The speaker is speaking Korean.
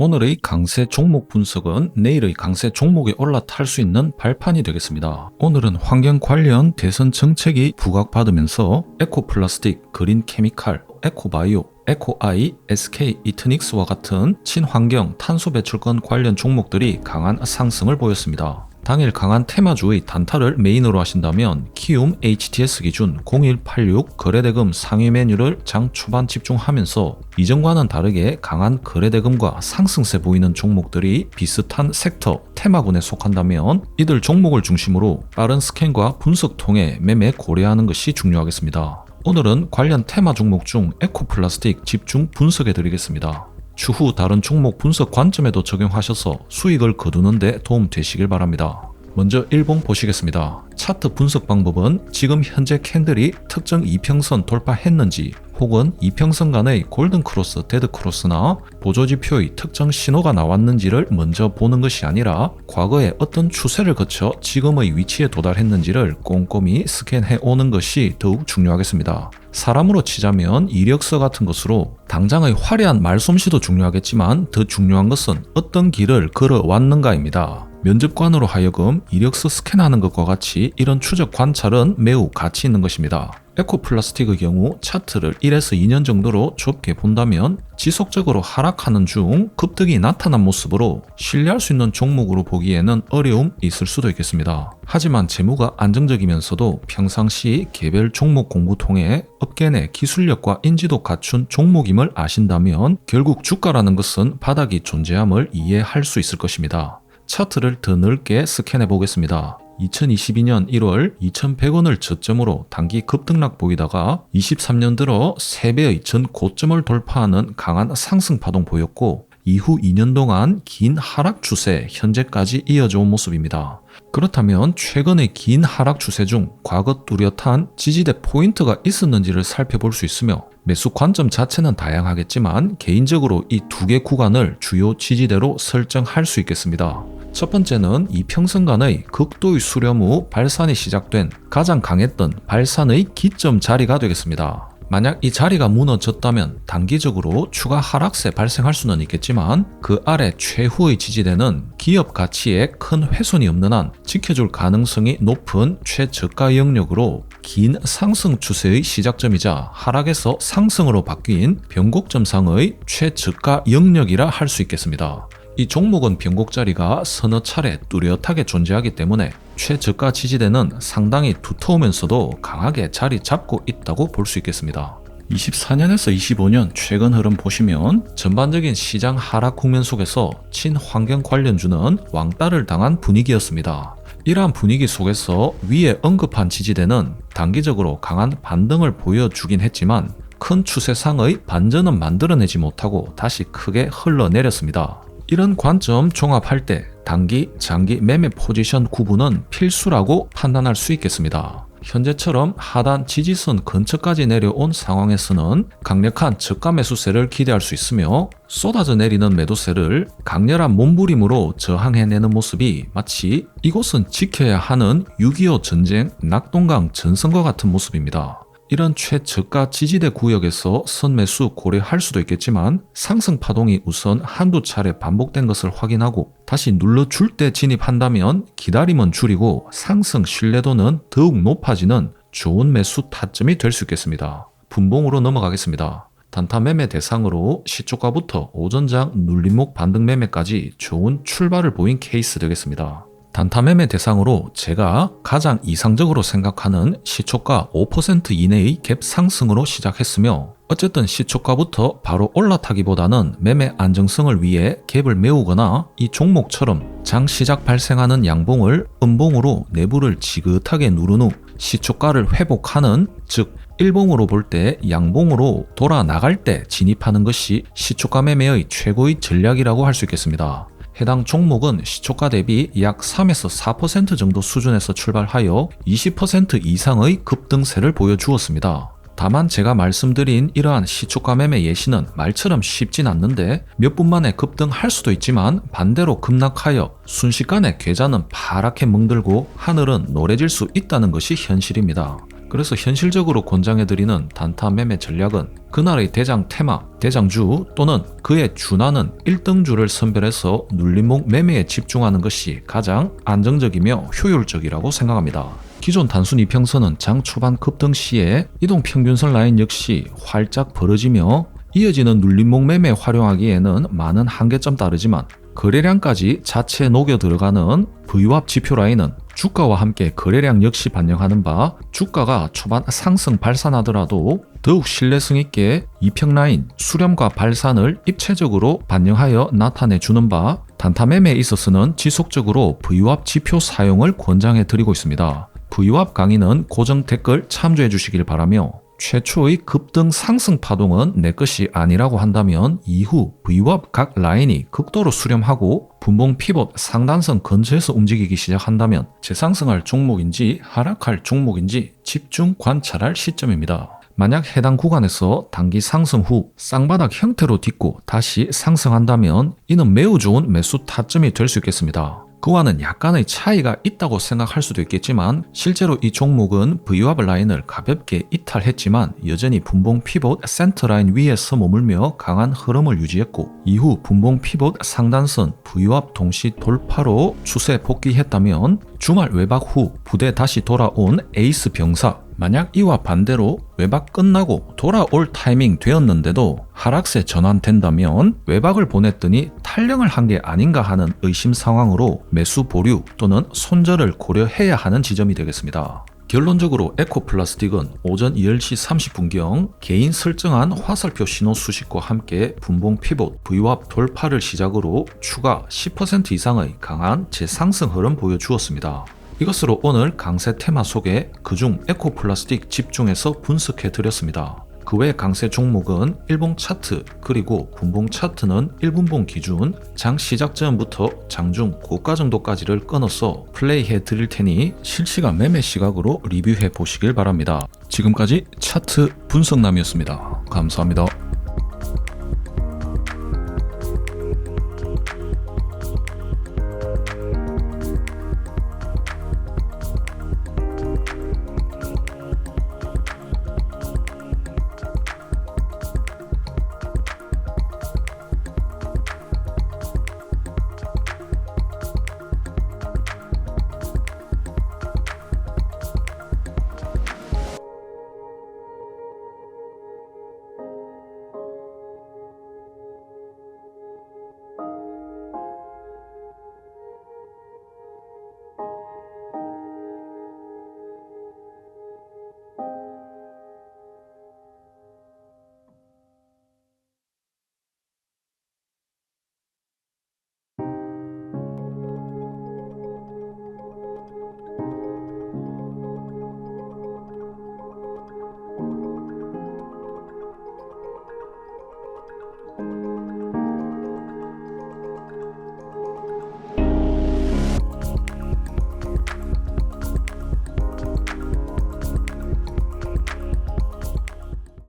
오늘의 강세 종목 분석은 내일의 강세 종목에 올라탈 수 있는 발판이 되겠습니다. 오늘은 환경 관련 대선 정책이 부각받으면서 에코플라스틱, 그린케미칼, 에코바이오, 에코아이, SK 이트닉스와 같은 친환경 탄소 배출권 관련 종목들이 강한 상승을 보였습니다. 당일 강한 테마주의 단타를 메인으로 하신다면 키움 HTS 기준 0186 거래대금 상위 메뉴를 장 초반 집중하면서 이전과는 다르게 강한 거래대금과 상승세 보이는 종목들이 비슷한 섹터 테마군에 속한다면 이들 종목을 중심으로 빠른 스캔과 분석 통해 매매 고려하는 것이 중요하겠습니다. 오늘은 관련 테마 종목 중 에코플라스틱 집중 분석해 드리겠습니다. 추후 다른 종목 분석 관점에도 적용하셔서 수익을 거두는 데 도움 되시길 바랍니다. 먼저 일봉 보시겠습니다. 차트 분석 방법은 지금 현재 캔들이 특정 이평선 돌파했는지 혹은 이평선 간의 골든크로스, 데드크로스나 보조지표의 특정 신호가 나왔는지를 먼저 보는 것이 아니라 과거에 어떤 추세를 거쳐 지금의 위치에 도달했는지를 꼼꼼히 스캔해 오는 것이 더욱 중요하겠습니다. 사람으로 치자면 이력서 같은 것으로 당장의 화려한 말솜씨도 중요하겠지만 더 중요한 것은 어떤 길을 걸어왔는가입니다. 면접관으로 하여금 이력서 스캔하는 것과 같이 이런 추적 관찰은 매우 가치 있는 것입니다. 에코플라스틱의 경우 차트를 1에서 2년 정도로 좁게 본다면 지속적으로 하락하는 중 급등이 나타난 모습으로 신뢰할 수 있는 종목으로 보기에는 어려움이 있을 수도 있겠습니다. 하지만 재무가 안정적이면서도 평상시 개별 종목 공부 통해 업계 내 기술력과 인지도 갖춘 종목임을 아신다면 결국 주가라는 것은 바닥이 존재함을 이해할 수 있을 것입니다. 차트를 더 넓게 스캔해 보겠습니다. 2022년 1월 2100원을 저점으로 단기 급등락 보이다가 23년 들어 3배의 전 고점을 돌파하는 강한 상승 파동 보였고 이후 2년 동안 긴 하락 추세 현재까지 이어져 온 모습입니다. 그렇다면 최근의 긴 하락 추세 중 과거 뚜렷한 지지대 포인트가 있었는지를 살펴볼 수 있으며 매수 관점 자체는 다양하겠지만 개인적으로 이 두 개 구간을 주요 지지대로 설정할 수 있겠습니다. 첫 번째는 이평선 간의 극도의 수렴 후 발산이 시작된 가장 강했던 발산의 기점 자리가 되겠습니다. 만약 이 자리가 무너졌다면 단기적으로 추가 하락세 발생할 수는 있겠지만 그 아래 최후의 지지대는 기업 가치에 큰 훼손이 없는 한 지켜줄 가능성이 높은 최저가 영역으로 긴 상승 추세의 시작점이자 하락에서 상승으로 바뀐 변곡점상의 최저가 영역이라 할 수 있겠습니다. 이 종목은 변곡 자리가 서너 차례 뚜렷하게 존재하기 때문에 최저가 지지대는 상당히 두터우면서도 강하게 자리 잡고 있다고 볼 수 있겠습니다. 24년에서 25년 최근 흐름 보시면 전반적인 시장 하락 국면 속에서 친환경 관련주는 왕따를 당한 분위기였습니다. 이러한 분위기 속에서 위에 언급한 지지대는 단기적으로 강한 반등을 보여주긴 했지만 큰 추세상의 반전은 만들어내지 못하고 다시 크게 흘러내렸습니다. 이런 관점 종합할 때 단기, 장기 매매 포지션 구분은 필수라고 판단할 수 있겠습니다. 현재처럼 하단 지지선 근처까지 내려온 상황에서는 강력한 저가 매수세를 기대할 수 있으며 쏟아져 내리는 매도세를 강렬한 몸부림으로 저항해내는 모습이 마치 이곳은 지켜야 하는 6.25 전쟁 낙동강 전선과 같은 모습입니다. 이런 최저가 지지대 구역에서 선매수 고려할 수도 있겠지만 상승 파동이 우선 한두 차례 반복된 것을 확인하고 다시 눌러줄 때 진입한다면 기다림은 줄이고 상승 신뢰도는 더욱 높아지는 좋은 매수 타점이 될 수 있겠습니다. 분봉으로 넘어가겠습니다. 단타 매매 대상으로 시초가부터 오전장 눌림목 반등 매매까지 좋은 출발을 보인 케이스 되겠습니다. 단타 매매 대상으로 제가 가장 이상적으로 생각하는 시초가 5% 이내의 갭 상승으로 시작했으며 어쨌든 시초가부터 바로 올라타기보다는 매매 안정성을 위해 갭을 메우거나 이 종목처럼 장 시작 발생하는 양봉을 음봉으로 내부를 지긋하게 누른 후 시초가를 회복하는 즉 일봉으로 볼 때 양봉으로 돌아 나갈 때 진입하는 것이 시초가 매매의 최고의 전략이라고 할 수 있겠습니다. 해당 종목은 시초가 대비 약 3에서 4% 정도 수준에서 출발하여 20% 이상의 급등세를 보여주었습니다. 다만 제가 말씀드린 이러한 시초가 매매 예시는 말처럼 쉽진 않는데 몇 분 만에 급등할 수도 있지만 반대로 급락하여 순식간에 계좌는 파랗게 멍들고 하늘은 노래질 수 있다는 것이 현실입니다. 그래서 현실적으로 권장해드리는 단타 매매 전략은 그날의 대장 테마, 대장주 또는 그에 준하는 1등주를 선별해서 눌림목 매매에 집중하는 것이 가장 안정적이며 효율적이라고 생각합니다. 기존 단순 이평선은 장 초반 급등 시에 이동평균선 라인 역시 활짝 벌어지며 이어지는 눌림목 매매 활용하기에는 많은 한계점 따르지만 거래량까지 자체 녹여 들어가는 VWAP 지표 라인은 주가와 함께 거래량 역시 반영하는 바 주가가 초반 상승 발산하더라도 더욱 신뢰성 있게 이평 라인 수렴과 발산을 입체적으로 반영하여 나타내 주는 바 단타 매매에 있어서는 지속적으로 VWAP 지표 사용을 권장해 드리고 있습니다. VWAP 강의는 고정 댓글 참조해 주시길 바라며 최초의 급등 상승 파동은 내 것이 아니라고 한다면 이후 VWAP 각 라인이 극도로 수렴하고 분봉 피봇 상단선 근처에서 움직이기 시작한다면 재상승할 종목인지 하락할 종목인지 집중 관찰할 시점입니다. 만약 해당 구간에서 단기 상승 후 쌍바닥 형태로 딛고 다시 상승한다면 이는 매우 좋은 매수 타점이 될 수 있겠습니다. 그와는 약간의 차이가 있다고 생각할 수도 있겠지만 실제로 이 종목은 VWAP 라인을 가볍게 이탈했지만 여전히 분봉 피봇 센터 라인 위에서 머물며 강한 흐름을 유지했고 이후 분봉 피봇 상단선 VWAP 동시 돌파로 추세 복귀했다면 주말 외박 후 부대 다시 돌아온 에이스 병사, 만약 이와 반대로 외박 끝나고 돌아올 타이밍 되었는데도 하락세 전환된다면 외박을 보냈더니 탈령을 한 게 아닌가 하는 의심 상황으로 매수 보류 또는 손절을 고려해야 하는 지점이 되겠습니다. 결론적으로 에코플라스틱은 오전 10시 30분경 개인 설정한 화살표 신호 수식과 함께 분봉 피봇 VWAP 돌파를 시작으로 추가 10% 이상의 강한 재상승 흐름 보여주었습니다. 이것으로 오늘 강세 테마 속에 그중 에코플라스틱 집중해서 분석해 드렸습니다. 그 외 강세 종목은 일봉 차트 그리고 분봉 차트는 1분봉 기준 장 시작 전부터 장중 고가 정도까지를 끊어서 플레이해 드릴 테니 실시간 매매 시각으로 리뷰해 보시길 바랍니다. 지금까지 차트 분석남이었습니다. 감사합니다.